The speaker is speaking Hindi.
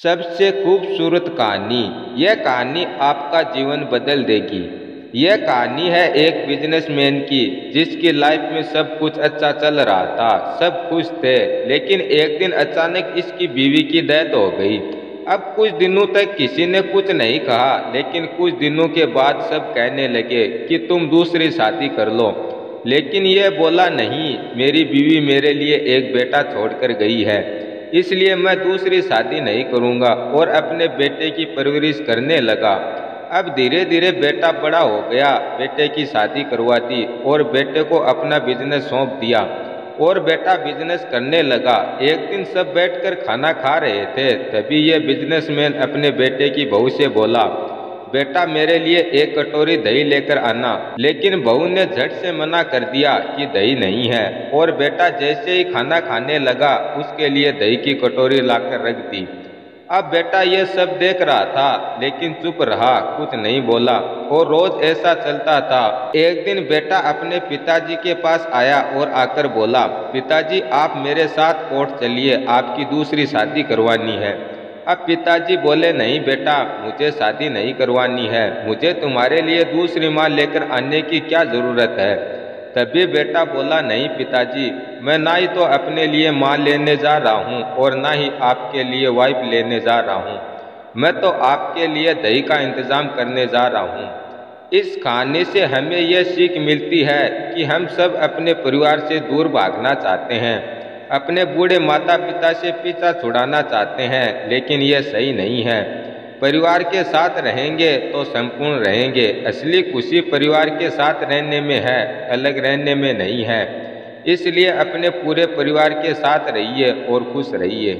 सबसे खूबसूरत कहानी। यह कहानी आपका जीवन बदल देगी। यह कहानी है एक बिजनेसमैन की जिसकी लाइफ में सब कुछ अच्छा चल रहा था, सब खुश थे। लेकिन एक दिन अचानक इसकी बीवी की डेथ हो गई। अब कुछ दिनों तक किसी ने कुछ नहीं कहा, लेकिन कुछ दिनों के बाद सब कहने लगे कि तुम दूसरी शादी कर लो। लेकिन यह बोला नहीं, मेरी बीवी मेरे लिए एक बेटा छोड़कर गई है, इसलिए मैं दूसरी शादी नहीं करूंगा और अपने बेटे की परवरिश करने लगा। अब धीरे धीरे बेटा बड़ा हो गया, बेटे की शादी करवा दी और बेटे को अपना बिजनेस सौंप दिया और बेटा बिजनेस करने लगा। एक दिन सब बैठकर खाना खा रहे थे, तभी यह बिजनेसमैन अपने बेटे की बहू से बोला, बेटा मेरे लिए एक कटोरी दही लेकर आना। लेकिन बहू ने झट से मना कर दिया कि दही नहीं है, और बेटा जैसे ही खाना खाने लगा उसके लिए दही की कटोरी लाकर रख दी। अब बेटा यह सब देख रहा था, लेकिन चुप रहा, कुछ नहीं बोला, और रोज ऐसा चलता था। एक दिन बेटा अपने पिताजी के पास आया और आकर बोला, पिताजी आप मेरे साथ कोर्ट चलिए, आपकी दूसरी शादी करवानी है। अब पिताजी बोले, नहीं बेटा, मुझे शादी नहीं करवानी है, मुझे तुम्हारे लिए दूसरी माँ लेकर आने की क्या ज़रूरत है। तभी बेटा बोला, नहीं पिताजी, मैं ना ही तो अपने लिए माँ लेने जा रहा हूँ और ना ही आपके लिए वाइफ लेने जा रहा हूँ, मैं तो आपके लिए दही का इंतज़ाम करने जा रहा हूँ। इस कहानी से हमें यह सीख मिलती है कि हम सब अपने परिवार से दूर भागना चाहते हैं, अपने बूढ़े माता पिता से पीछा छुड़ाना चाहते हैं, लेकिन यह सही नहीं है। परिवार के साथ रहेंगे तो संपूर्ण रहेंगे। असली खुशी परिवार के साथ रहने में है, अलग रहने में नहीं है। इसलिए अपने पूरे परिवार के साथ रहिए और खुश रहिए।